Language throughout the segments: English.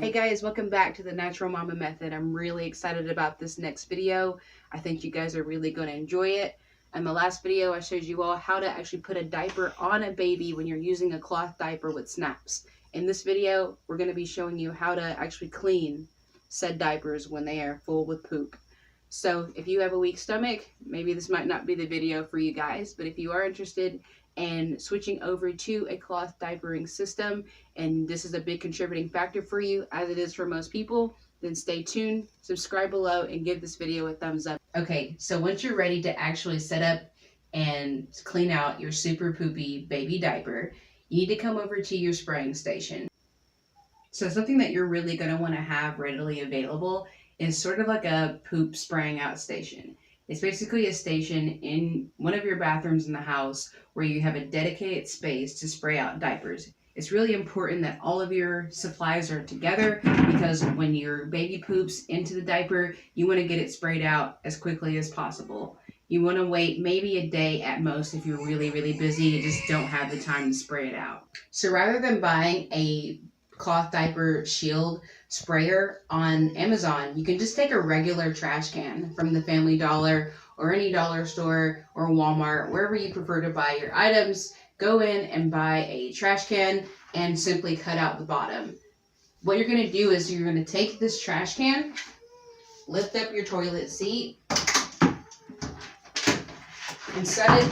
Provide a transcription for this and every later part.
Hey guys, welcome back to the Natural Mama Method. I'm really excited about this next video. I think you guys are really going to enjoy it. In the last video, I showed you all how to actually put a diaper on a baby when you're using a cloth diaper with snaps. In this video, we're going to be showing you how to actually clean said diapers when they are full with poop. So if you have a weak stomach, maybe this might not be the video for you guys, but if you are interested in switching over to a cloth diapering system, and this is a big contributing factor for you, as it is for most people, then stay tuned, subscribe below, and give this video a thumbs up. Okay, so once you're ready to actually set up and clean out your super poopy baby diaper, you need to come over to your spraying station. So something that you're really going to want to have readily available is sort of like a poop spraying out station. It's basically a station in one of your bathrooms in the house where you have a dedicated space to spray out diapers. It's really important that all of your supplies are together, because when your baby poops into the diaper, you want to get it sprayed out as quickly as possible. You want to wait maybe a day at most if you're really, really busy. You just don't have the time to spray it out. So rather than buying a cloth diaper shield sprayer on Amazon, you can just take a regular trash can from the Family Dollar or any dollar store or Walmart, wherever you prefer to buy your items. Go in and buy a trash can and simply cut out the bottom. What you're going to do is you're going to take this trash can, lift up your toilet seat, and set it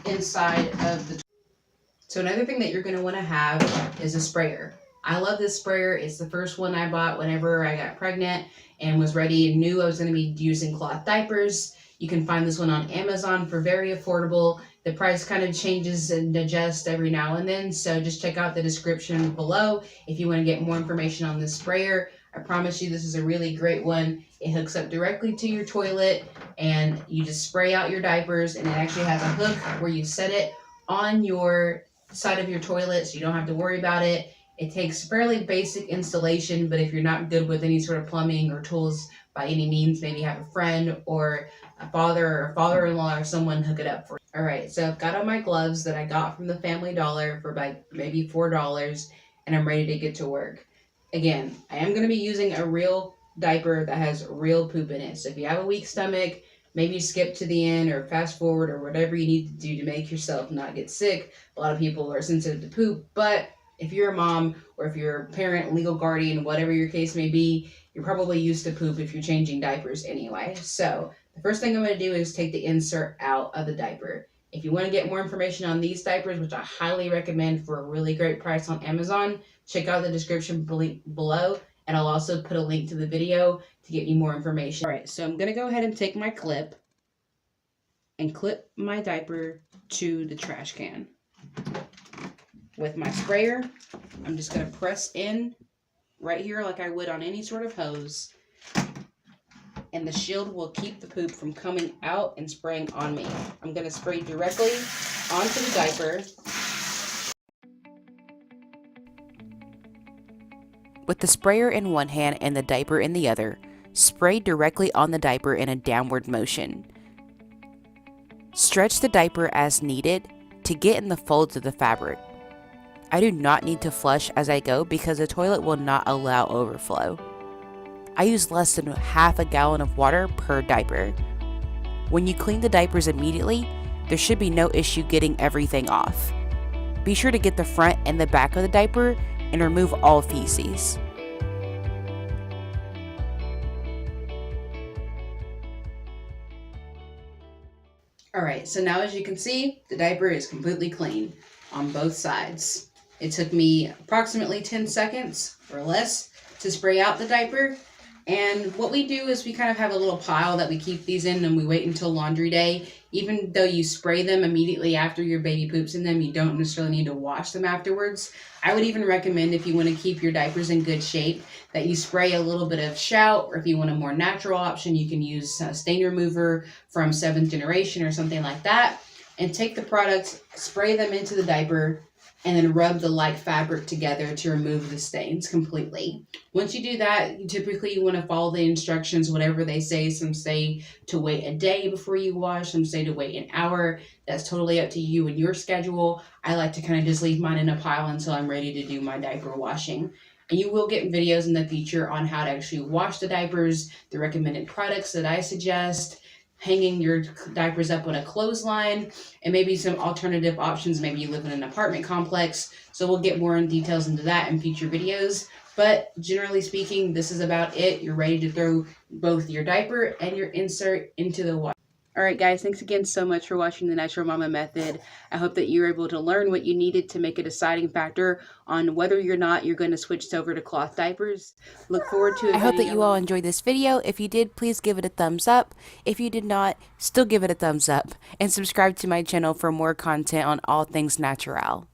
inside of the. So another thing that you're going to want to have is a sprayer. I love this sprayer. It's the first one I bought whenever I got pregnant and was ready and knew I was going to be using cloth diapers. You can find this one on Amazon for very affordable. The price kind of changes and adjusts every now and then, so just check out the description below if you want to get more information on this sprayer. I promise you this is a really great one. It hooks up directly to your toilet and you just spray out your diapers, and it actually has a hook where you set it on your side of your toilet so you don't have to worry about it. It takes fairly basic installation, but if you're not good with any sort of plumbing or tools by any means, maybe have a friend or a father or a father-in-law or someone hook it up for you. All right, so I've got on my gloves that I got from the Family Dollar for like maybe $4, and I'm ready to get to work. Again, I am going to be using a real diaper that has real poop in it. So if you have a weak stomach, maybe skip to the end or fast forward or whatever you need to do to make yourself not get sick. A lot of people are sensitive to poop, but if you're a mom or if you're a parent, legal guardian, whatever your case may be, you're probably used to poop if you're changing diapers anyway. So the first thing I'm going to do is take the insert out of the diaper. If you want to get more information on these diapers, which I highly recommend for a really great price on Amazon, check out the description below, and I'll also put a link to the video to get you more information. All right, so I'm going to go ahead and take my clip and clip my diaper to the trash can. With my sprayer, I'm just going to press in right here like I would on any sort of hose, and the shield will keep the poop from coming out and spraying on me. I'm going to spray directly onto the diaper. With the sprayer in one hand and the diaper in the other, spray directly on the diaper in a downward motion. Stretch the diaper as needed to get in the folds of the fabric. I do not need to flush as I go because the toilet will not allow overflow. I use less than half a gallon of water per diaper. When you clean the diapers immediately, there should be no issue getting everything off. Be sure to get the front and the back of the diaper and remove all feces. All right, so now as you can see, the diaper is completely clean on both sides. It took me approximately 10 seconds or less to spray out the diaper. And what we do is we kind of have a little pile that we keep these in, and we wait until laundry day. Even though you spray them immediately after your baby poops in them, you don't necessarily need to wash them afterwards. I would even recommend, if you want to keep your diapers in good shape, that you spray a little bit of Shout, or if you want a more natural option, you can use a stain remover from 7th Generation or something like that. And take the products, spray them into the diaper, and then rub the light fabric together to remove the stains completely. Once you do that, you typically want to follow the instructions, whatever they say. Some say to wait a day before you wash, some say to wait an hour. That's totally up to you and your schedule. I like to kind of just leave mine in a pile until I'm ready to do my diaper washing. And you will get videos in the future on how to actually wash the diapers, the recommended products that I suggest, hanging your diapers up on a clothesline, and maybe some alternative options. Maybe you live in an apartment complex. So we'll get more in details into that in future videos. But generally speaking, this is about it. You're ready to throw both your diaper and your insert into the water. Alright guys, thanks again so much for watching the Natural Mama Method. I hope that you were able to learn what you needed to make a deciding factor on whether or not you're going to switch over to cloth diapers. Look forward to a I hope that video. you all enjoyed this video. If you did, please give it a thumbs up. If you did not, still give it a thumbs up. And subscribe to my channel for more content on all things natural.